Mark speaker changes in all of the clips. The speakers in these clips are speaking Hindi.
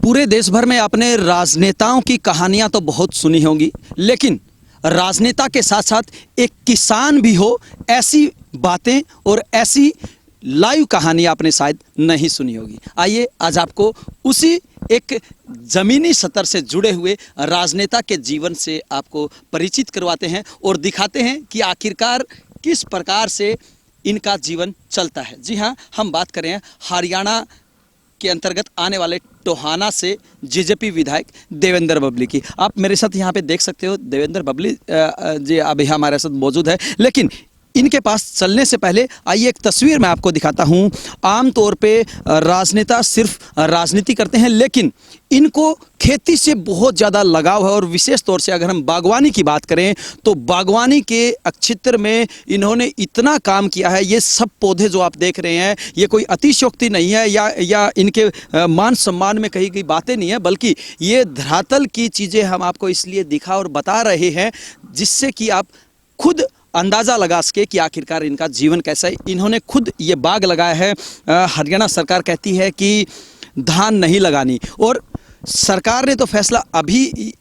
Speaker 1: पूरे देश भर में आपने राजनेताओं की कहानियां तो बहुत सुनी होंगी, लेकिन राजनेता के साथ साथ एक किसान भी हो, ऐसी बातें और ऐसी लाइव कहानी आपने शायद नहीं सुनी होगी। आइए आज आपको उसी एक जमीनी स्तर से जुड़े हुए राजनेता के जीवन से आपको परिचित करवाते हैं और दिखाते हैं कि आखिरकार किस प्रकार से इनका जीवन चलता है। जी हाँ, हम बात कर रहे हैं हरियाणा के अंतर्गत आने वाले टोहाना से जेजेपी विधायक देवेंद्र बबली की। आप मेरे साथ यहाँ पे देख सकते हो, देवेंद्र बबली जी अभी हमारे साथ मौजूद है। लेकिन इनके पास चलने से पहले आइए एक तस्वीर मैं आपको दिखाता हूँ। आमतौर पे राजनेता सिर्फ राजनीति करते हैं, लेकिन इनको खेती से बहुत ज़्यादा लगाव है और विशेष तौर से अगर हम बागवानी की बात करें तो बागवानी के क्षेत्र में इन्होंने इतना काम किया है। ये सब पौधे जो आप देख रहे हैं, ये कोई अतिशयोक्ति नहीं है या इनके मान सम्मान में कही गई बातें नहीं है, बल्कि ये धरातल की चीज़ें हम आपको इसलिए दिखा और बता रहे हैं जिससे कि आप खुद अंदाज़ा लगा सके कि आखिरकार इनका जीवन कैसा है। इन्होंने खुद ये बाग लगाया है। हरियाणा सरकार कहती है कि धान नहीं लगानी, और सरकार ने तो फैसला अभी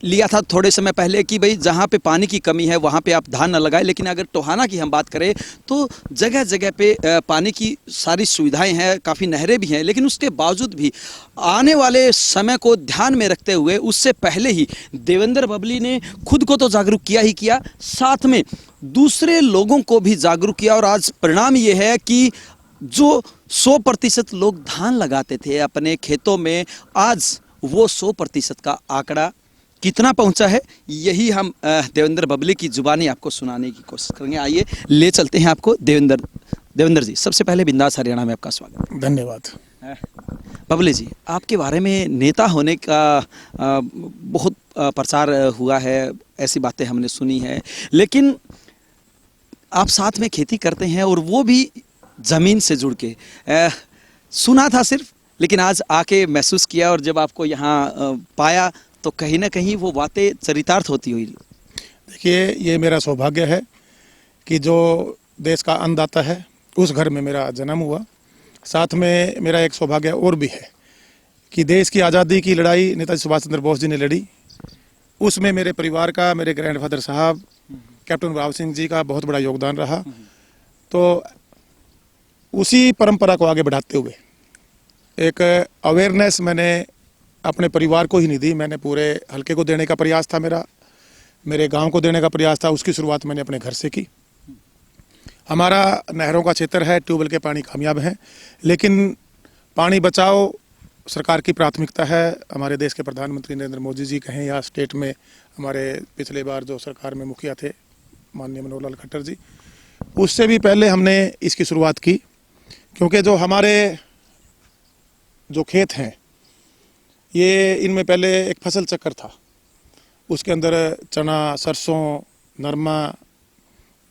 Speaker 1: लिया था थोड़े समय पहले कि भाई जहाँ पे पानी की कमी है वहाँ पे आप धान न लगाएं। लेकिन अगर टोहाना की हम बात करें तो जगह जगह पे पानी की सारी सुविधाएं हैं, काफ़ी नहरें भी हैं, लेकिन उसके बावजूद भी आने वाले समय को ध्यान में रखते हुए उससे पहले ही देवेंद्र बबली ने खुद को तो जागरूक किया ही किया, साथ में दूसरे लोगों को भी जागरूक किया। और आज परिणाम ये है कि जो 100% लोग धान लगाते थे अपने खेतों में, आज वो 100% का आंकड़ा कितना पहुंचा है, यही हम देवेंद्र बबली की जुबानी आपको सुनाने की कोशिश करेंगे। आइए ले चलते हैं आपको देवेंद्र जी। सबसे पहले बिंदास हरियाणा में आपका स्वागत।
Speaker 2: धन्यवाद।
Speaker 1: बबली जी, आपके बारे में नेता होने का बहुत प्रचार हुआ है, ऐसी बातें हमने सुनी है, लेकिन आप साथ में खेती करते हैं और वो भी ज़मीन से जुड़ के। सुना था सिर्फ, लेकिन आज आके महसूस किया और जब आपको यहाँ पाया तो कहीं ना कहीं वो बातें चरितार्थ होती हुई।
Speaker 2: देखिए, ये मेरा सौभाग्य है कि जो देश का अन्नदाता है उस घर में मेरा जन्म हुआ। साथ में मेरा एक सौभाग्य और भी है कि देश की आज़ादी की लड़ाई नेताजी सुभाष चंद्र बोस जी ने लड़ी, उसमें मेरे परिवार का, मेरे ग्रैंडफादर साहब कैप्टन राव सिंह जी का बहुत बड़ा योगदान रहा। तो उसी परंपरा को आगे बढ़ाते हुए एक अवेयरनेस मैंने अपने परिवार को ही नहीं दी, मैंने पूरे हलके को देने का प्रयास था, मेरे गांव को देने का प्रयास था। उसकी शुरुआत मैंने अपने घर से की। हमारा नहरों का क्षेत्र है, ट्यूबवेल के पानी कामयाब हैं, लेकिन पानी बचाओ सरकार की प्राथमिकता है। हमारे देश के प्रधानमंत्री नरेंद्र मोदी जी कहें या स्टेट में हमारे पिछले बार जो सरकार में मुखिया थे माननीय मनोहर लाल खट्टर जी, उससे भी पहले हमने इसकी शुरुआत की, क्योंकि जो हमारे जो खेत हैं ये इनमें पहले एक फसल चक्र था, उसके अंदर चना, सरसों, नरमा,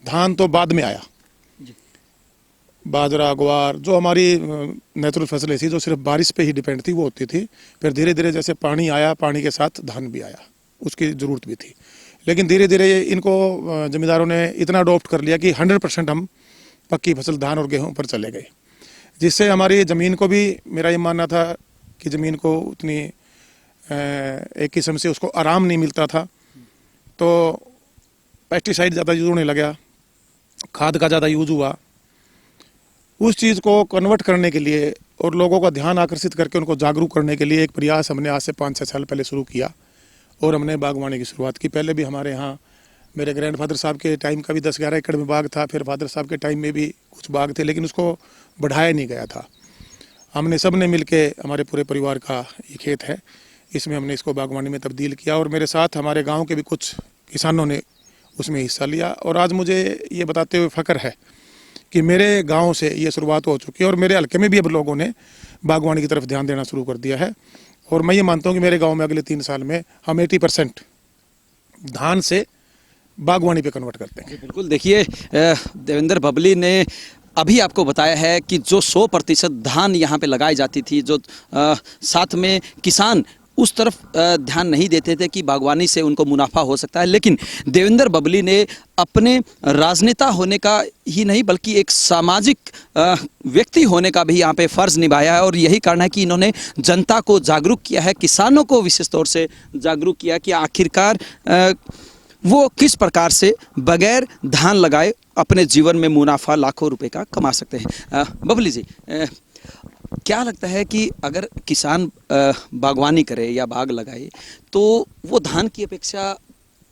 Speaker 2: धान तो बाद में आया, बाजरा, ग्वार, जो हमारी नेचुरल फसलें थी जो सिर्फ बारिश पे ही डिपेंड थी वो होती थी। फिर धीरे धीरे जैसे पानी आया, पानी के साथ धान भी आया, उसकी ज़रूरत भी थी। लेकिन धीरे धीरे इनको जमींदारों ने इतना अडॉप्ट कर लिया कि 100% हम पक्की फसल धान और गेहूँ पर चले गए, जिससे हमारी ज़मीन को भी, मेरा ये मानना था कि ज़मीन को उतनी एक किस्म से उसको आराम नहीं मिलता था, तो पेस्टिसाइड ज़्यादा यूज़ होने लगा, खाद का ज़्यादा यूज़ हुआ। उस चीज़ को कन्वर्ट करने के लिए और लोगों का ध्यान आकर्षित करके उनको जागरूक करने के लिए एक प्रयास हमने आज से 5-6 साल पहले शुरू किया और हमने बागवानी की शुरुआत की। पहले भी हमारे यहाँ मेरे ग्रैंडफादर साहब के टाइम का भी 10-11 एकड़ में बाग था, फिर फादर साहब के टाइम में भी कुछ बाग थे, लेकिन उसको बढ़ाया नहीं गया था। हमने सब ने मिल के, हमारे पूरे परिवार का ये खेत है, इसमें हमने इसको बागवानी में तब्दील किया और मेरे साथ हमारे गांव के भी कुछ किसानों ने उसमें हिस्सा लिया। और आज मुझे ये बताते हुए फ़ख्र है कि मेरे गांव से ये शुरुआत हो चुकी है और मेरे हल्के में भी अब लोगों ने बागवानी की तरफ ध्यान देना शुरू कर दिया है। और मैं ये मानता हूँ कि मेरे गाँव में अगले 3 साल में हम 80% धान से बागवानी पे कन्वर्ट करते हैं।
Speaker 1: बिल्कुल, देखिए देवेंद्र बबली ने अभी आपको बताया है कि जो 100% धान यहाँ पे लगाई जाती थी, जो साथ में किसान उस तरफ ध्यान नहीं देते थे कि बागवानी से उनको मुनाफा हो सकता है। लेकिन देवेंद्र बबली ने अपने राजनेता होने का ही नहीं बल्कि एक सामाजिक व्यक्ति होने का भी यहाँ पे फर्ज निभाया है, और यही कारण है कि इन्होंने जनता को जागरूक किया है, किसानों को विशेष तौर से जागरूक किया कि आखिरकार वो किस प्रकार से बगैर धान लगाए अपने जीवन में मुनाफा लाखों रुपए का कमा सकते हैं। बबली जी, क्या लगता है कि अगर किसान बागवानी करे या बाग लगाए तो वो धान की अपेक्षा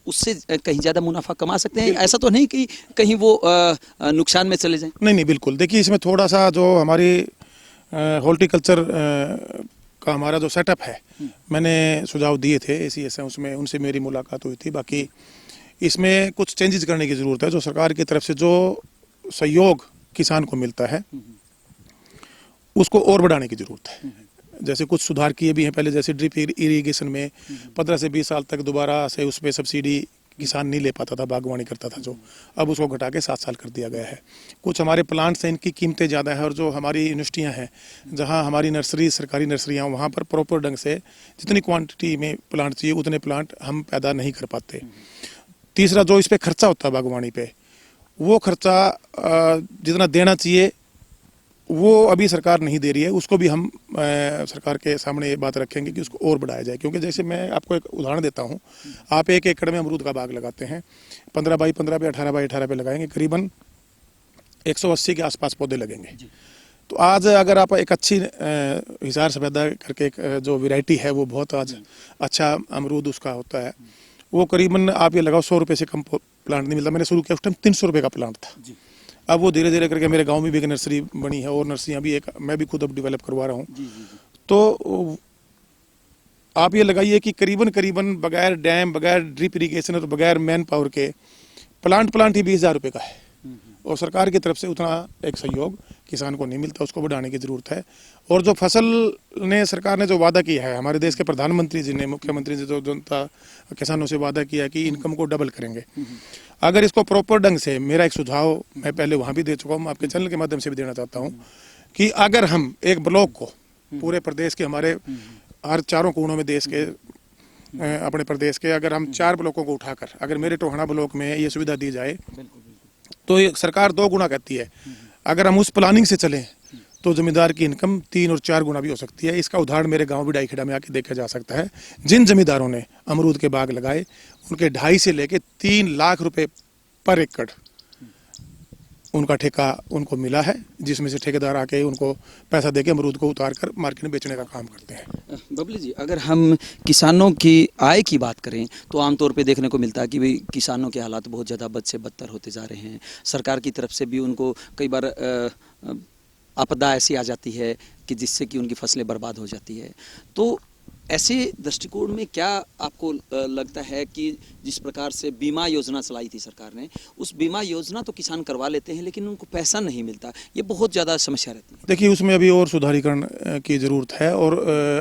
Speaker 1: उससे कहीं ज़्यादा मुनाफा कमा सकते हैं? ऐसा तो नहीं कि कहीं वो नुकसान में चले जाएं?
Speaker 2: नहीं, बिल्कुल। देखिए, इसमें थोड़ा सा जो हमारी हॉर्टिकल्चर का हमारा जो सेटअप है, मैंने सुझाव दिए थे ACS हैं, उसमें उनसे मेरी मुलाकात हुई थी। बाकी इसमें कुछ चेंजेस करने की ज़रूरत है। जो सरकार की तरफ से जो सहयोग किसान को मिलता है उसको और बढ़ाने की ज़रूरत है। जैसे कुछ सुधार किए भी हैं पहले, जैसे ड्रिप इरिगेशन में 15 से 20 साल तक दोबारा से उसमें सब्सिडी किसान नहीं ले पाता था, बागवानी करता था जो, अब उसको घटा के 7 साल कर दिया गया है। कुछ हमारे प्लांट्स हैं, इनकी कीमतें ज़्यादा है, और जो हमारी यूनिवर्सिटियाँ हैं, जहाँ हमारी नर्सरी, सरकारी नर्सरियाँ, वहाँ पर प्रॉपर ढंग से जितनी क्वांटिटी में प्लांट चाहिए उतने प्लांट हम पैदा नहीं कर पाते। तीसरा, जो इस पर खर्चा होता है बागवानी पे, वो खर्चा जितना देना चाहिए वो अभी सरकार नहीं दे रही है। उसको भी हम सरकार के सामने ये बात रखेंगे कि उसको और बढ़ाया जाए। क्योंकि जैसे मैं आपको एक उदाहरण देता हूँ, आप 1 एकड़ में अमरूद का बाग लगाते हैं, 15 बाई 15 पे 18 बाई 18 पे लगाएंगे, करीबन 180 के आसपास पौधे लगेंगे। तो आज अगर आप एक अच्छी हिसार सफेदा करके एक जो वैरायटी है वो बहुत आज अच्छा अमरूद उसका होता है, वो करीबन आप ये लगाओ 100 रुपये से कम प्लांट नहीं मिलता। मैंने शुरू किया उस टाइम 300 रुपये का प्लांट था। अब वो धीरे धीरे करके मेरे गांव में भी एक नर्सरी बनी है, और नर्सरियाँ भी एक मैं भी खुद अब डेवलप करवा रहा हूँ। तो आप ये लगाइए कि करीबन बगैर डैम, बगैर ड्रिप इरिगेशन और बगैर मैन पावर के प्लांट ही 20,000 रुपये का है, और सरकार की तरफ से उतना एक सहयोग किसान को नहीं मिलता। उसको बढ़ाने की ज़रूरत है। और जो फसल ने सरकार ने जो वादा किया है, हमारे देश के प्रधानमंत्री जी ने, मुख्यमंत्री जी, जो जनता किसानों से वादा किया कि इनकम को डबल करेंगे, अगर इसको प्रॉपर ढंग से, मेरा एक सुझाव मैं पहले वहाँ भी दे चुका हूँ, आपके चैनल के माध्यम से भी देना चाहता हूँ, कि अगर हम एक ब्लॉक को पूरे प्रदेश के, हमारे हर चारों कोनों में देश के, अपने प्रदेश के, अगर हम 4 ब्लॉकों को उठाकर अगर मेरे टोहाना ब्लॉक में ये सुविधा दी जाए तो ये सरकार 2 गुना कहती है। अगर हम उस प्लानिंग से चलें तो जमींदार की इनकम 3 और 4 गुना भी हो सकती है। इसका उदाहरण मेरे गांव बिडाईखेड़ा में आके देखा जा सकता है। जिन जमींदारों ने अमरूद के बाग लगाए, उनके 2.5 से लेके 3 लाख रुपए पर एकड़ उनका ठेका उनको मिला है, जिसमें से ठेकेदार आके उनको पैसा देके अमरूद को उतार कर मार्केट में बेचने का काम करते हैं।
Speaker 1: बबली जी, अगर हम किसानों की आय की बात करें तो आमतौर पे देखने को मिलता है कि भाई किसानों के हालात बहुत ज़्यादा बद से बदतर होते जा रहे हैं। सरकार की तरफ से भी उनको कई बार आपदा ऐसी आ जाती है कि जिससे कि उनकी फसलें बर्बाद हो जाती है। तो ऐसे दृष्टिकोण में क्या आपको लगता है कि जिस प्रकार से बीमा योजना चलाई थी सरकार ने, उस बीमा योजना तो किसान करवा लेते हैं लेकिन उनको पैसा नहीं मिलता, ये बहुत ज़्यादा समस्या रहती है? देखिए,
Speaker 2: उसमें अभी और सुधारीकरण की ज़रूरत है। और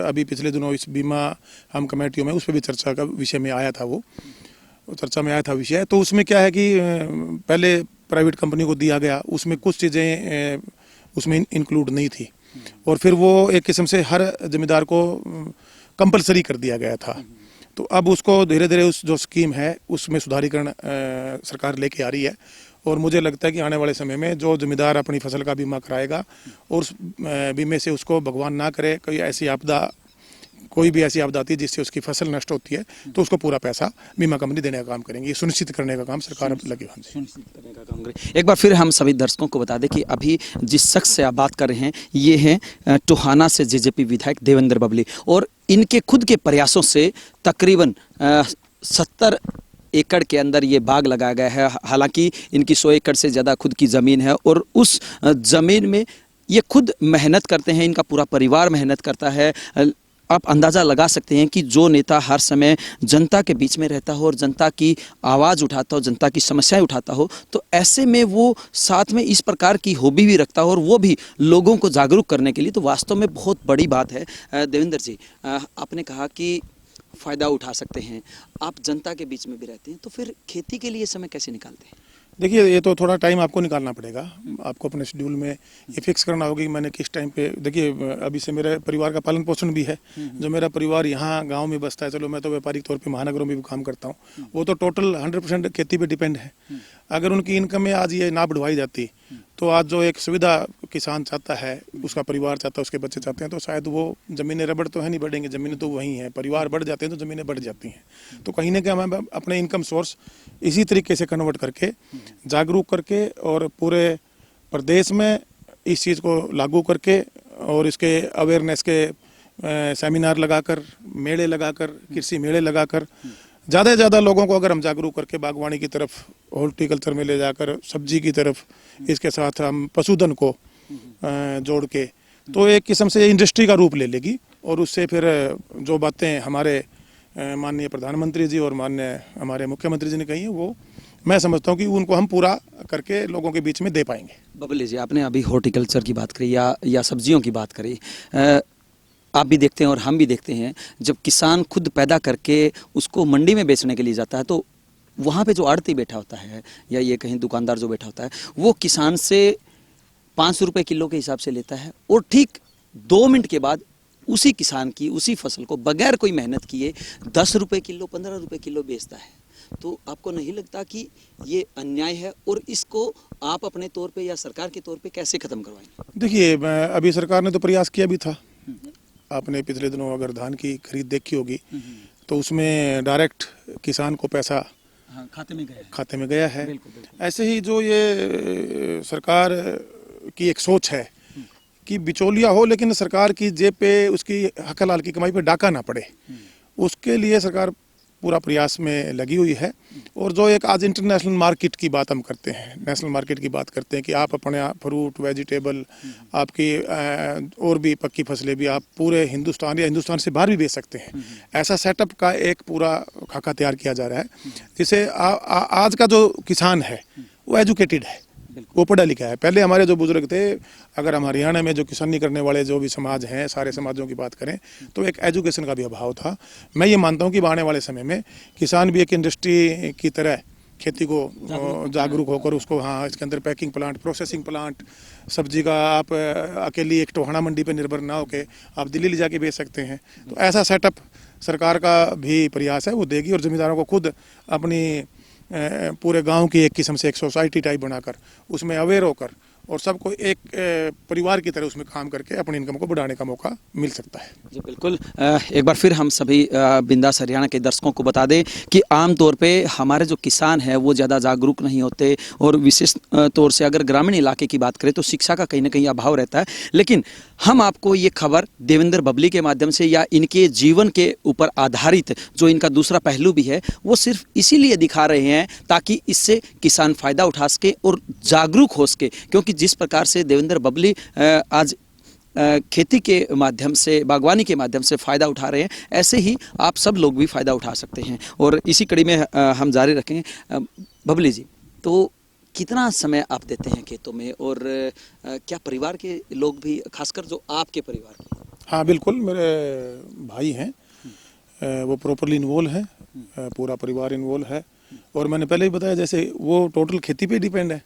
Speaker 2: अभी पिछले दिनों इस बीमा हम कमेटियों में उस पर भी चर्चा का विषय में आया था, वो चर्चा में आया था विषय। तो उसमें क्या है कि पहले प्राइवेट कंपनी को दिया गया, उसमें कुछ चीज़ें उसमें इंक्लूड नहीं थी, और फिर वो एक किस्म से हर जमींदार को कंपलसरी कर दिया गया था। तो अब उसको धीरे धीरे उस जो स्कीम है उसमें सुधारीकरण सरकार लेके आ रही है, और मुझे लगता है कि आने वाले समय में जो जमींदार अपनी फसल का बीमा कराएगा और उस बीमे से उसको भगवान ना करे कोई भी ऐसी आपदा आती है जिससे उसकी फसल नष्ट होती है, तो उसको पूरा पैसा बीमा कंपनी देने का काम करेंगी। ये सुनिश्चित करने का काम सरकार अब लगी हुई है।
Speaker 1: सुनिश्चित करने का काम करें। एक बार फिर हम सभी दर्शकों को बता दें कि अभी जिस शख्स से आप बात कर रहे हैं ये हैं टोहाना से जेजेपी विधायक देवेंद्र बबली, और इनके खुद के प्रयासों से तकरीबन 70 एकड़ के अंदर ये बाग लगाया गया है। हालांकि इनकी 100 एकड़ से ज़्यादा खुद की ज़मीन है, और उस ज़मीन में ये खुद मेहनत करते हैं, इनका पूरा परिवार मेहनत करता है। आप अंदाज़ा लगा सकते हैं कि जो नेता हर समय जनता के बीच में रहता हो और जनता की आवाज़ उठाता हो, जनता की समस्याएं उठाता हो, तो ऐसे में वो साथ में इस प्रकार की हॉबी भी रखता हो, और वो भी लोगों को जागरूक करने के लिए, तो वास्तव में बहुत बड़ी बात है। देवेंद्र जी, आपने कहा कि फ़ायदा उठा सकते हैं, आप जनता के बीच में भी रहते हैं, तो फिर खेती के लिए समय कैसे निकालते हैं?
Speaker 2: देखिए, ये तो थोड़ा टाइम आपको निकालना पड़ेगा। आपको अपने शेड्यूल में ये फिक्स करना होगा कि मैंने किस टाइम पे, देखिए अभी से मेरे परिवार का पालन पोषण भी है। जो मेरा परिवार यहाँ गांव में बसता है, चलो मैं तो व्यापारिक तौर पे महानगरों में भी काम करता हूँ, वो तो टोटल 100% खेती पे डिपेंड है। अगर उनकी इनकम में आज ये ना बढ़वाई जाती तो आज जो एक सुविधा किसान चाहता है, उसका परिवार चाहता है, उसके बच्चे चाहते हैं, तो शायद वो ज़मीनें रबड़ तो है नहीं बढ़ेंगे, ज़मीनें तो वही हैं। परिवार बढ़ जाते हैं तो ज़मीनें बढ़ जाती हैं। तो कहीं ना कहीं हमें अपने इनकम सोर्स इसी तरीके से कन्वर्ट करके, जागरूक करके और पूरे प्रदेश में इस चीज़ को लागू करके और इसके अवेयरनेस के सेमिनार लगाकर, मेले लगाकर, कृषि मेले लगाकर ज़्यादा से ज़्यादा लोगों को अगर हम जागरूक करके बागवानी की तरफ, हॉर्टिकल्चर में ले जाकर, सब्जी की तरफ, इसके साथ हम पशुधन को जोड़ के, तो एक किस्म से इंडस्ट्री का रूप ले लेगी। और उससे फिर जो बातें हमारे माननीय प्रधानमंत्री जी और माननीय हमारे मुख्यमंत्री जी ने कही है, वो मैं समझता हूँ कि उनको हम पूरा करके लोगों के बीच में दे पाएंगे।
Speaker 1: बबली जी, आपने अभी हॉर्टिकल्चर की बात करी या सब्जियों की बात करी। आप भी देखते हैं और हम भी देखते हैं, जब किसान खुद पैदा करके उसको मंडी में बेचने के लिए जाता है तो वहाँ पे जो आड़ती बैठा होता है या ये कहीं दुकानदार जो बैठा होता है, वो किसान से 500 रुपये किलो के हिसाब से लेता है और ठीक 2 मिनट के बाद उसी किसान की उसी फसल को बगैर कोई मेहनत किए 10 रुपये किलो, 15 रुपये किलो बेचता है। तो आपको नहीं लगता कि ये अन्याय है और इसको आप अपने तौर पे या सरकार के तौर पे कैसे खत्म करवाएंगे?
Speaker 2: देखिए, अभी सरकार ने तो प्रयास किया भी था। आपने पिछले दिनों अगर धान की खरीद देखी होगी तो उसमें डायरेक्ट किसान को पैसा खाते में गया है। ऐसे ही जो ये सरकार की एक सोच है कि बिचौलिया हो लेकिन सरकार की जेब पे, उसकी हक हलाल की कमाई पे डाका ना पड़े, उसके लिए सरकार पूरा प्रयास में लगी हुई है। और जो एक आज इंटरनेशनल मार्केट की बात हम करते हैं, नेशनल मार्केट की बात करते हैं कि आप अपने फ्रूट, वेजिटेबल, आपकी और भी पक्की फसलें भी आप पूरे हिंदुस्तान या हिंदुस्तान से बाहर भी बेच सकते हैं। ऐसा सेटअप का एक पूरा खाका तैयार किया जा रहा है, जिसे आज का जो किसान है वो एजुकेटेड है, वो पढ़ा लिखा है। पहले हमारे जो बुजुर्ग थे, अगर हम हरियाणा में जो किसानी करने वाले जो भी समाज हैं, सारे समाजों की बात करें तो एक एजुकेशन का भी अभाव था। मैं ये मानता हूँ कि आने वाले समय में किसान भी एक इंडस्ट्री की तरह खेती को जागरूक होकर उसको, हाँ, इसके अंदर पैकिंग प्लांट, प्रोसेसिंग प्लांट, सब्जी का आप अकेली एक टोहाना मंडी पर निर्भर ना होकर आप दिल्ली ले जाके बेच सकते हैं। तो ऐसा सेटअप सरकार का भी प्रयास है, वो देगी। और जिम्मेदारों को खुद अपनी पूरे गांव की एक किस्म से एक सोसाइटी टाइप बनाकर उसमें अवेयर होकर और सबको एक परिवार की तरह उसमें काम करके अपनी इनकम को बढ़ाने का मौका मिल सकता है।
Speaker 1: जी बिल्कुल। एक बार फिर हम सभी बिंदास हरियाणा के दर्शकों को बता दें कि आम तौर पे हमारे जो किसान हैं वो ज़्यादा जागरूक नहीं होते और विशेष तौर से अगर ग्रामीण इलाके की बात करें तो शिक्षा का कहीं ना कहीं अभाव रहता है। लेकिन हम आपको ये खबर देवेंद्र बबली के माध्यम से या इनके जीवन के ऊपर आधारित जो इनका दूसरा पहलू भी है वो सिर्फ इसीलिए दिखा रहे हैं ताकि इससे किसान फ़ायदा उठा सके और जागरूक हो सके। क्योंकि जिस प्रकार से देवेंद्र बबली आज खेती के माध्यम से, बागवानी के माध्यम से फ़ायदा उठा रहे हैं, ऐसे ही आप सब लोग भी फ़ायदा उठा सकते हैं। और इसी कड़ी में हम जारी रखेंगे। बबली जी, तो कितना समय आप देते हैं खेतों में और क्या परिवार के लोग भी, खासकर जो आपके परिवार के?
Speaker 2: हाँ बिल्कुल, मेरे भाई हैं, वो प्रॉपरली इन्वॉल्व हैं, पूरा परिवार इन्वॉल्व है। और मैंने पहले ही बताया जैसे वो टोटल खेती पे डिपेंड है।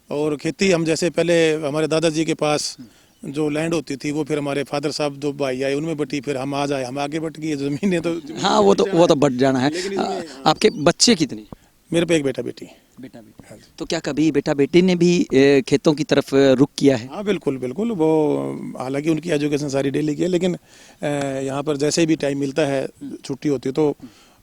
Speaker 2: और खेती हम जैसे पहले हमारे दादाजी के पास जो लैंड होती थी वो फिर हमारे फादर साहब जो भाई आए उनमें बटी, फिर हम आ जाए, हम आगे बट गए, ज़मीनें तो
Speaker 1: हाँ वो तो बढ़ जाना है। आपके बच्चे कितने?
Speaker 2: मेरे पे एक बेटा बेटी।
Speaker 1: बेटा बेटी। तो क्या कभी बेटा बेटी ने भी खेतों की तरफ रुख किया है?
Speaker 2: हाँ बिल्कुल बिल्कुल। वो हालांकि उनकी एजुकेशन सारी दिल्ली की है, लेकिन यहाँ पर जैसे भी टाइम मिलता है, छुट्टी होती है तो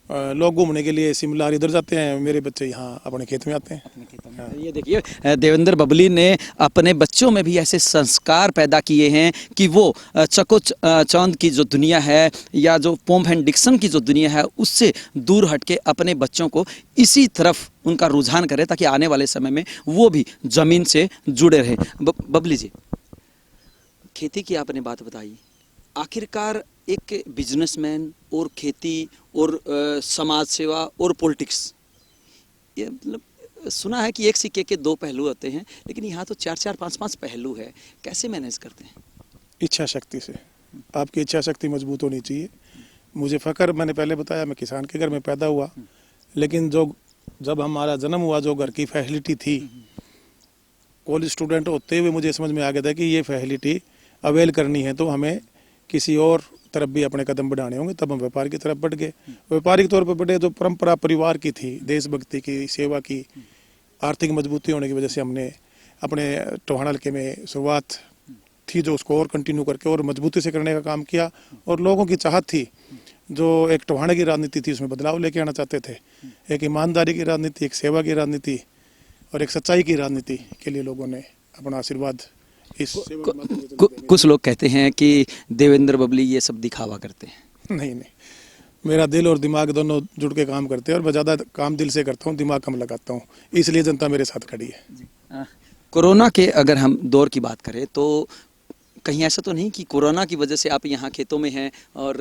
Speaker 2: लोग घूमने के लिए शिमला इधर जाते हैं, मेरे बच्चे यहाँ अपने खेत में आते हैं। अपने खेत में।
Speaker 1: हाँ। ये देखिए, देवेंद्र बबली ने अपने बच्चों में भी ऐसे संस्कार पैदा किए हैं कि वो चकोचौंध की जो दुनिया है या जो पोम एंड डिक्सन की जो दुनिया है उससे दूर हटके अपने बच्चों को इसी तरफ उनका रुझान करे ताकि आने वाले समय में वो भी ज़मीन से जुड़े रहे। बबली जी, खेती की आपने बात बताई, आखिरकार एक बिजनेसमैन और खेती और समाज सेवा और पॉलिटिक्स, ये मतलब सुना है कि एक सिक्के के 2 पहलू होते हैं, लेकिन यहाँ तो 4-4, 5-5 पहलू है। कैसे मैनेज करते हैं?
Speaker 2: इच्छा शक्ति से। आपकी इच्छा शक्ति मजबूत होनी चाहिए। मुझे फ़ख्र, मैंने पहले बताया, मैं किसान के घर में पैदा हुआ, लेकिन जो जब हमारा जन्म हुआ जो घर की फैसिलिटी थी, कॉलेज स्टूडेंट होते हुए मुझे समझ में आ गया था कि ये फैसिलिटी अवेल करनी है तो हमें किसी और तरफ भी अपने कदम बढ़ाने होंगे। तब हम व्यापार की तरफ बढ़ गए। व्यापारिक तौर पर बढ़े, जो परंपरा परिवार की थी, देशभक्ति की, सेवा की, आर्थिक मजबूती होने की वजह से हमने अपने टोहाना हल्के में शुरुआत थी जो उसको और कंटिन्यू करके और मजबूती से करने का काम किया। और लोगों की चाहत थी, जो एक टोहाना की राजनीति थी उसमें बदलाव लेके आना चाहते थे। एक ईमानदारी की राजनीति, एक सेवा की राजनीति और एक सच्चाई की राजनीति के लिए लोगों ने अपना आशीर्वाद इस सेवा के माध्यम से देने।
Speaker 1: कुछ लोग कहते हैं कि देवेंद्र बबली ये सब दिखावा करते हैं।
Speaker 2: नहीं, मेरा दिल और दिमाग दोनों जुड़ के काम करते हैं और मैं ज़्यादा काम दिल से करता हूँ, दिमाग कम लगाता हूँ, इसलिए जनता मेरे साथ खड़ी है।
Speaker 1: कोरोना के अगर हम दौर की बात करें तो कहीं ऐसा तो नहीं कि कोरोना की वजह से आप यहाँ खेतों में हैं और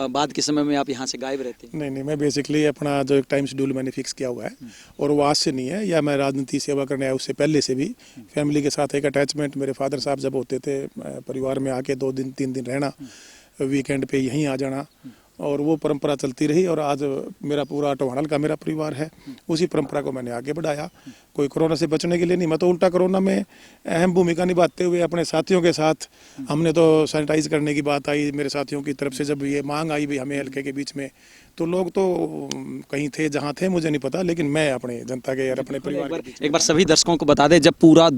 Speaker 1: बाद के समय में आप यहाँ से गायब रहते हैं?
Speaker 2: नहीं, मैं बेसिकली अपना जो एक टाइम शेड्यूल मैंने फिक्स किया हुआ है और वो आज से नहीं है, या मैं राजनीति सेवा करने आया उससे पहले से भी फैमिली के साथ एक अटैचमेंट। मेरे फादर साहब जब होते थे परिवार में आके 2 दिन 3 दिन रहना, वीकेंड पे यहीं आ जाना, और वो परंपरा चलती रही। और आज मेरा पूरा टोहाना का मेरा परिवार है, उसी परंपरा को मैंने आगे बढ़ाया। कोई कोरोना से बचने के लिए नहीं, मैं तो उल्टा कोरोना में अहम भूमिका निभाते हुए अपने साथियों के साथ, हमने तो सैनिटाइज करने की बात आई मेरे साथियों की तरफ से, जब ये मांग आई भी हमें हल्के के बीच में, तो लोग तो कहीं थे जहाँ थे मुझे नहीं पता, लेकिन मैं अपने जनता के और अपने परिवार के बीच में।
Speaker 1: एक बार सभी दर्शकों को बता दें, जब पूरा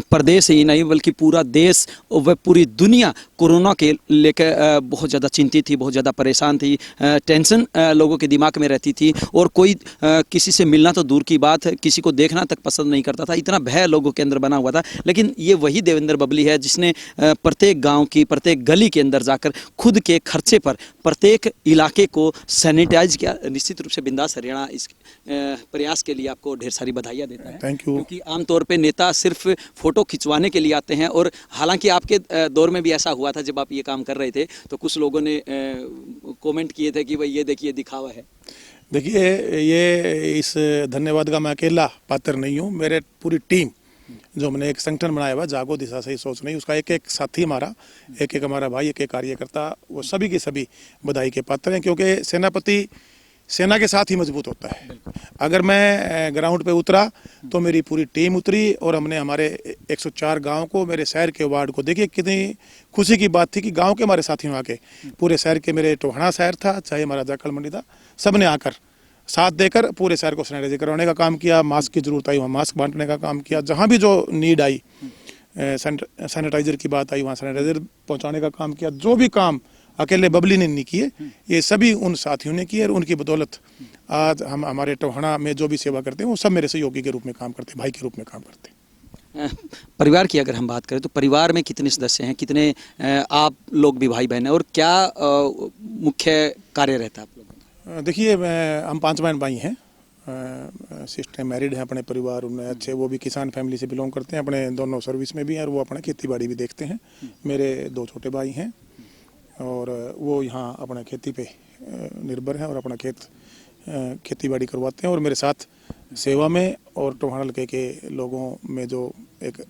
Speaker 1: प्रदेश ही नहीं बल्कि पूरा देश और वह पूरी दुनिया कोरोना के लेकर बहुत ज़्यादा चिंतित थी, बहुत ज़्यादा परेशान थी, टेंशन लोगों के दिमाग में रहती थी, और कोई किसी से मिलना तो दूर की बात है, किसी को देखना तक पसंद नहीं करता था, इतना भय लोगों के अंदर बना हुआ था। लेकिन ये वही देवेंद्र बबली है जिसने प्रत्येक गाँव की प्रत्येक गली के अंदर जाकर खुद के खर्चे पर प्रत्येक इलाके को सैनिटाइज किया। निश्चित रूप से बिंदास हरियाणा इस प्रयास के लिए आपको ढेर सारी बधाइयाँ देता है।
Speaker 2: Thank you.
Speaker 1: क्योंकि आमतौर पे नेता सिर्फ फोटो खिंचवाने के लिए आते हैं, और हालांकि आपके दौर में भी ऐसा हुआ था जब आप ये काम कर रहे थे, तो कुछ लोगों ने कमेंट किए थे कि भाई ये देखिए दिखावा है।
Speaker 2: देखिए, ये इस धन्यवाद का मैं अकेला पात्र नहीं हूँ, मेरे पूरी टीम जो हमने एक संगठन बनाया हुआ जागो दिशा सही सोच नहीं, उसका एक एक साथी हमारा, एक एक हमारा भाई, एक एक कार्यकर्ता, वो सभी के सभी बधाई के पात्र हैं। क्योंकि सेनापति सेना के साथ ही मजबूत होता है। अगर मैं ग्राउंड पे उतरा तो मेरी पूरी टीम उतरी, और हमने हमारे 104 गांव को, मेरे शहर के वार्ड को, देखिए कितनी खुशी की बात थी कि गांव के हमारे साथियों आके, पूरे शहर के, मेरे टोहाना शहर था चाहे हमारा जाखल मंडी था, सब ने आकर साथ देकर पूरे शहर को सैनिटाइज करवाने का काम किया। मास्क की जरूरत आई वहाँ मास्क बांटने का काम किया, जहाँ भी जो नीड आई, सैनिटाइजर की बात आई वहाँ सैनिटाइजर पहुँचाने का काम किया। जो भी काम अकेले बबली ने नहीं किए, ये सभी उन साथियों ने किए, और उनकी बदौलत आज हम हमारे टोहाना में जो भी सेवा करते हैं वो सब मेरे सहयोगी के रूप में काम करते हैं, भाई के रूप में काम करते हैं।
Speaker 1: परिवार की अगर हम बात करें तो परिवार में कितने सदस्य हैं, कितने आप लोग भी भाई बहन हैं, और क्या मुख्य कार्य रहता है आप लोगों का?
Speaker 2: देखिए, हम 5 बहन भाई हैं। सिस्टर मैरिड हैं, अपने परिवार उनमें अच्छे, वो भी किसान फैमिली से बिलोंग करते हैं, अपने दोनों सर्विस में भी हैं, और वो अपना खेती बाड़ी भी देखते हैं। मेरे 2 छोटे भाई हैं और वो यहाँ अपना खेती पे निर्भर हैं और अपना खेती बाड़ी करवाते हैं, और मेरे साथ सेवा में और टोहाना हल्के के लोगों में जो एक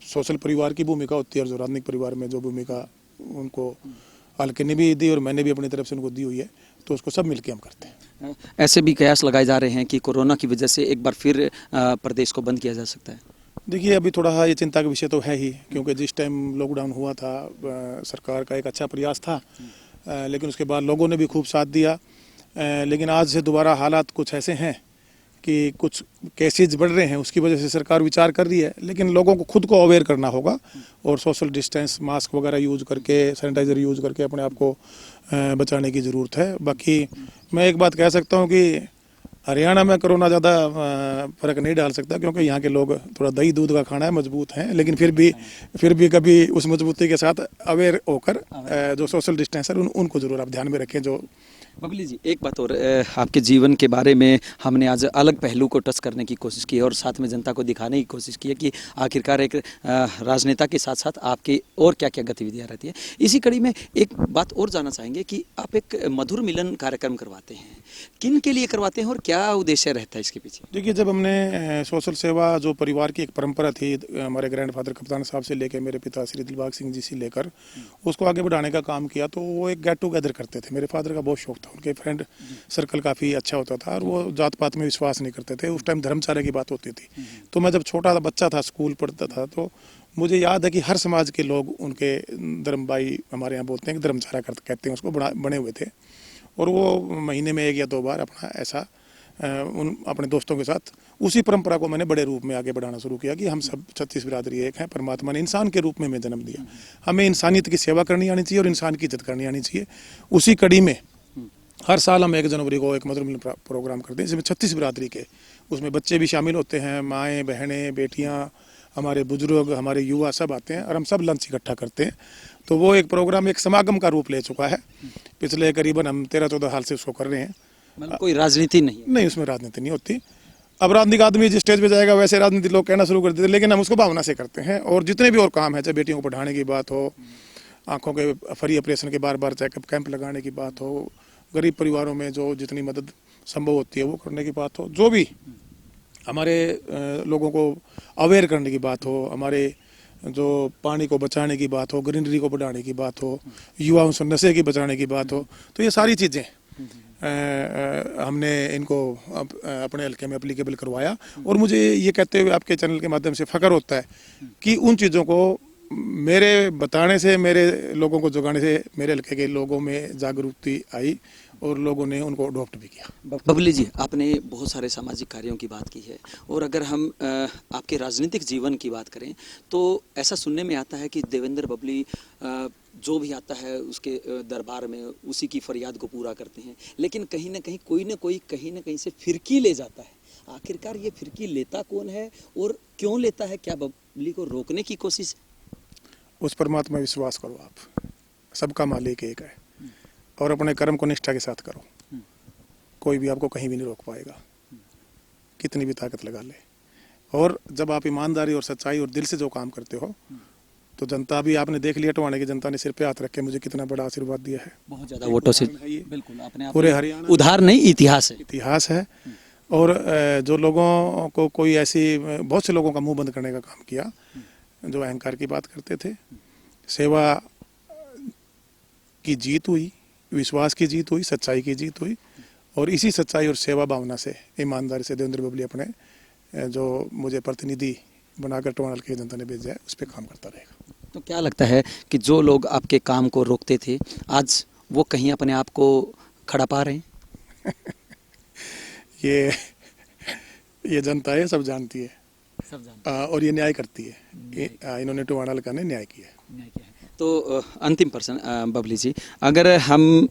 Speaker 2: सोशल परिवार की भूमिका होती है और जो राजनीतिक परिवार में जो भूमिका उनको हल्के ने भी दी और मैंने भी अपनी तरफ से उनको दी हुई है, तो उसको सब मिलके हम करते हैं।
Speaker 1: ऐसे भी कयास लगाए जा रहे हैं कि कोरोना की वजह से एक बार फिर प्रदेश को बंद किया जा सकता है?
Speaker 2: देखिए, अभी थोड़ा ये चिंता का विषय तो है ही, क्योंकि जिस टाइम लॉकडाउन हुआ था सरकार का एक अच्छा प्रयास था, लेकिन उसके बाद लोगों ने भी खूब साथ दिया। लेकिन आज से दोबारा हालात कुछ ऐसे हैं कि कुछ केसेज बढ़ रहे हैं, उसकी वजह से सरकार विचार कर रही है, लेकिन लोगों को खुद को अवेयर करना होगा और सोशल डिस्टेंस, मास्क वगैरह यूज करके, सैनिटाइजर यूज करके अपने आप को बचाने की ज़रूरत है। बाकी मैं एक बात कह सकता हूँ कि हरियाणा में कोरोना ज़्यादा फर्क नहीं डाल सकता, क्योंकि यहाँ के लोग थोड़ा दही दूध का खाना है, मजबूत हैं, लेकिन फिर भी कभी उस मजबूती के साथ अवेयर होकर जो सोशल डिस्टेंस है उनको ज़रूर आप ध्यान में रखें। जो
Speaker 1: बबली जी, एक बात और, आपके जीवन के बारे में हमने आज अलग पहलू को टच करने की कोशिश की और साथ में जनता को दिखाने की कोशिश की है कि आखिरकार एक राजनेता के साथ साथ आपकी और क्या क्या गतिविधियां रहती है। इसी कड़ी में एक बात और जानना चाहेंगे कि आप एक मधुर मिलन कार्यक्रम करवाते हैं, किन के लिए करवाते हैं और क्या उद्देश्य रहता है इसके पीछे?
Speaker 2: देखिए, जब हमने सोशल सेवा जो परिवार की एक परंपरा थी, हमारे ग्रैंडफादर कप्तान साहब से लेकर मेरे पिता श्री दिलबाग सिंह जी से लेकर उसको आगे बढ़ाने का काम किया, तो वो एक गेट टुगेदर करते थे। मेरे फादर का बहुत शौक था, उनके फ्रेंड सर्कल काफ़ी अच्छा होता था और वो जात पात में विश्वास नहीं करते थे। उस टाइम धर्मशाला की बात होती थी। तो मैं जब छोटा बच्चा था, स्कूल पढ़ता था, तो मुझे याद है कि हर समाज के लोग उनके धर्म भाई, हमारे यहाँ बोलते हैं कि धर्मशाला कहते हैं उसको, बने हुए थे। और वो महीने में 1 या 2 बार अपना ऐसा उन अपने दोस्तों के साथ उसी परंपरा को मैंने बड़े रूप में आगे बढ़ाना शुरू किया कि हम सब 36 बिरादरी एक हैं। परमात्मा ने इंसान के रूप में हमें जन्म दिया, हमें इंसानियत की सेवा करनी आनी चाहिए और इंसान की इज्जत करनी आनी चाहिए। उसी कड़ी में हर साल हम 1 जनवरी को एक मधुर मिलन प्रोग्राम करते हैं, जिसमें 36 बिरादरी के, उसमें बच्चे भी शामिल होते हैं, माएँ बहनें बेटियाँ, हमारे बुजुर्ग, हमारे युवा सब आते हैं और हम सब लंच इकट्ठा करते हैं। तो वो एक प्रोग्राम एक समागम का रूप ले चुका है। पिछले करीबन हम 13-14 साल से उसको कर रहे हैं।
Speaker 1: मतलब कोई राजनीति नहीं?
Speaker 2: उसमें राजनीति नहीं होती। अब राजनीतिक आदमी जिस स्टेज पे जाएगा वैसे राजनीति लोग कहना शुरू कर देते, लेकिन हम उसको भावना से करते हैं। और जितने भी और काम है, चाहे बेटियों को पढ़ाने की बात हो, आंखों के फ्री ऑपरेशन के बार चेकअप कैंप लगाने की बात हो, गरीब परिवारों में जो जितनी मदद संभव होती है वो करने की बात हो, जो भी हमारे लोगों को अवेयर करने की बात हो, हमारे जो पानी को बचाने की बात हो, ग्रीनरी को बढ़ाने की बात हो, युवाओं से नशे की बचाने की बात हो, तो ये सारी चीज़ें हमने इनको अपने हल्के में एप्लीकेबल करवाया। और मुझे ये कहते हुए आपके चैनल के माध्यम से फ़ख्र होता है कि उन चीज़ों को मेरे बताने से, मेरे लोगों को जगाने से मेरे हल्के के लोगों में जागरूकता आई और लोगों ने उनको अडॉप्ट भी किया।
Speaker 1: बबली जी, आपने बहुत सारे सामाजिक कार्यों की बात की है, और अगर हम आपके राजनीतिक जीवन की बात करें तो ऐसा सुनने में आता है कि देवेंद्र बबली जो भी आता है उसके दरबार में उसी की फरियाद को पूरा करते हैं, लेकिन कहीं ना कहीं कोई ना कोई कहीं ना कहीं से फिरकी ले जाता है। आखिरकार ये फिरकी लेता कौन है और क्यों लेता है? क्या बबली को रोकने की कोशिश?
Speaker 2: उस परमात्मा में विश्वास करो, आप सबका मालिक एक है और अपने कर्म को निष्ठा के साथ करो। कोई भी आपको कहीं भी नहीं रोक पाएगा, कितनी भी ताकत लगा ले। और जब आप ईमानदारी और सच्चाई और दिल से जो काम करते हो, तो जनता भी, आपने देख लिया टवाने की जनता ने सिर पे हाथ रख के मुझे कितना बड़ा आशीर्वाद दिया है।
Speaker 1: बहुत ज्यादा वोटों से।
Speaker 2: बिल्कुल, पूरे हरियाणा
Speaker 1: उधार नहीं, इतिहास है।
Speaker 2: और जो लोगों को कोई ऐसी, बहुत से लोगों का मुंह बंद करने का काम किया, जो अहंकार की बात करते थे। सेवा की जीत हुई, विश्वास की जीत हुई, सच्चाई की जीत हुई, और इसी सच्चाई और सेवा भावना से, ईमानदारी से देवेंद्र बबली अपने जो मुझे प्रतिनिधि बनाकर टोनल की जनता ने भेजा है उस पर काम करता रहेगा।
Speaker 1: तो क्या लगता है कि जो लोग आपके काम को रोकते थे, आज वो कहीं अपने आप को खड़ा पा रहे हैं?
Speaker 2: ये जनता है, सब जानती है,
Speaker 1: सब जानते
Speaker 2: और ये न्याय करती है। इन्होंने टोवाना हल्का ने न्याय किया है।
Speaker 1: तो अंतिम प्रश्न बबली जी, अगर हम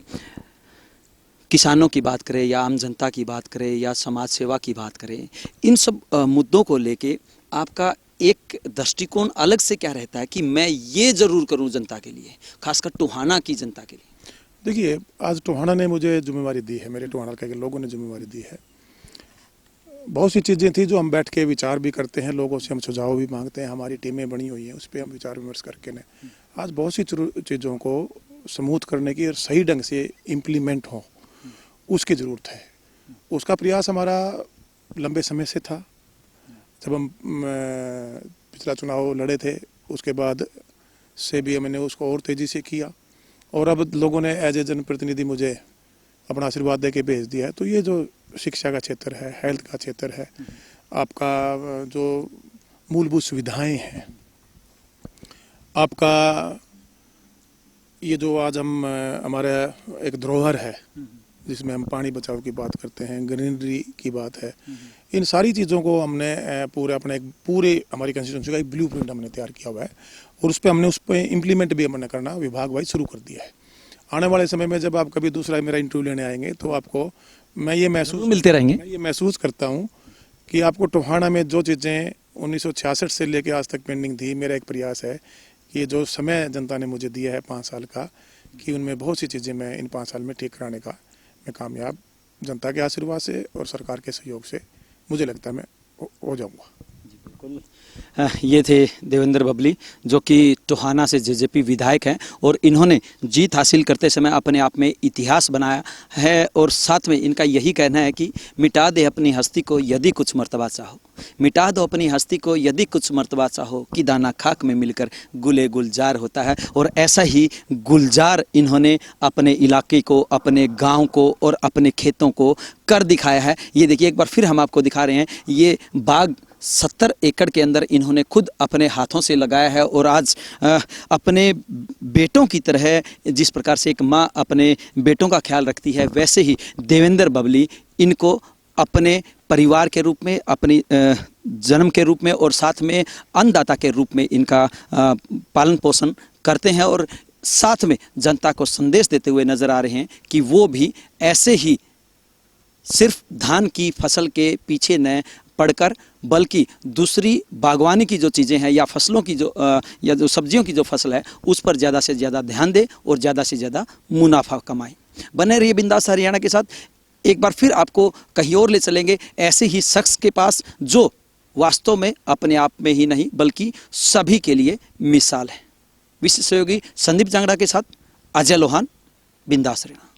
Speaker 1: किसानों की बात करें या आम जनता की बात करें या समाज सेवा की बात करें, इन सब मुद्दों को लेके आपका एक दृष्टिकोण अलग से क्या रहता है कि मैं ये जरूर करूं जनता के लिए, खासकर टोहाना की जनता के लिए?
Speaker 2: देखिए, आज टोहाना ने मुझे जिम्मेवारी दी है, मेरे टोहाना के लोगों ने जिम्मेवारी दी है। बहुत सी चीज़ें थी जो हम बैठ के विचार भी करते हैं, लोगों से हम सुझाव भी मांगते हैं, हमारी टीमें बनी हुई हैं, उस पर हम विचार विमर्श करके ने आज बहुत सी चीज़ों को स्मूथ करने की और सही ढंग से इम्प्लीमेंट हो, उसकी ज़रूरत है। उसका प्रयास हमारा लंबे समय से था। जब हम पिछला चुनाव लड़े थे, उसके बाद से भी मैंने उसको और तेज़ी से किया, और अब लोगों ने एज ए जनप्रतिनिधि मुझे अपना आशीर्वाद दे के भेज दिया है। तो ये जो शिक्षा का क्षेत्र है, हेल्थ का क्षेत्र है, आपका जो मूलभूत सुविधाएं हैं, आपका ये जो आज हम हमारा एक धरोहर है जिसमें हम पानी बचाव की बात करते हैं, ग्रीनरी की बात है, इन सारी चीज़ों को हमने पूरे हमारी कंस्टिट्यूंसी का एक ब्लूप्रिंट हमने तैयार किया हुआ है, और उस पर इम्प्लीमेंट भी हमने करना विभाग वाइज शुरू कर दिया है। आने वाले समय में जब आप कभी दूसरा मेरा इंटरव्यू लेने आएंगे तो आपको मैं ये महसूस करता हूँ कि आपको टोहाना में जो चीज़ें 1966 से लेकर आज तक पेंडिंग थी, मेरा एक प्रयास है कि जो समय जनता ने मुझे दिया है 5 साल का, कि उनमें बहुत सी चीज़ें मैं इन 5 साल में ठीक कराने का मैं कामयाब, जनता के आशीर्वाद से और सरकार के सहयोग से मुझे लगता है मैं हो जाऊँगा।
Speaker 1: ये थे देवेंद्र बबली, जो कि टोहाना से जेजेपी विधायक हैं और इन्होंने जीत हासिल करते समय अपने आप में इतिहास बनाया है। और साथ में इनका यही कहना है कि मिटा दे अपनी हस्ती को यदि कुछ मर्तबा चाहो, मिटा दो अपनी हस्ती को यदि कुछ मर्तबा चाहो, कि दाना खाक में मिलकर गुले गुलजार होता है। और ऐसा ही गुलजार इन्होंने अपने इलाके को, अपने गांव को और अपने खेतों को कर दिखाया है। ये देखिए, एक बार फिर हम आपको दिखा रहे हैं, ये बाग 70 एकड़ के अंदर इन्होंने खुद अपने हाथों से लगाया है। और आज अपने बेटों की तरह, जिस प्रकार से एक माँ अपने बेटों का ख्याल रखती है, वैसे ही देवेंद्र बबली इनको अपने परिवार के रूप में, अपनी जन्म के रूप में और साथ में अन्नदाता के रूप में इनका पालन पोषण करते हैं। और साथ में जनता को संदेश देते हुए नजर आ रहे हैं कि वो भी ऐसे ही सिर्फ धान की फसल के पीछे न पड़कर, बल्कि दूसरी बागवानी की जो चीज़ें हैं या फसलों की या जो सब्जियों की जो फसल है, उस पर ज़्यादा से ज़्यादा ध्यान दे और ज़्यादा से ज़्यादा मुनाफा कमाए। बने रहिए बिंदास हरियाणा के साथ। एक बार फिर आपको कहीं और ले चलेंगे, ऐसे ही शख्स के पास जो वास्तव में अपने आप में ही नहीं बल्कि सभी के लिए मिसाल है। विशेष सहयोगी संदीप जांगड़ा के साथ अजय लोहान, बिंदास हरियाणा।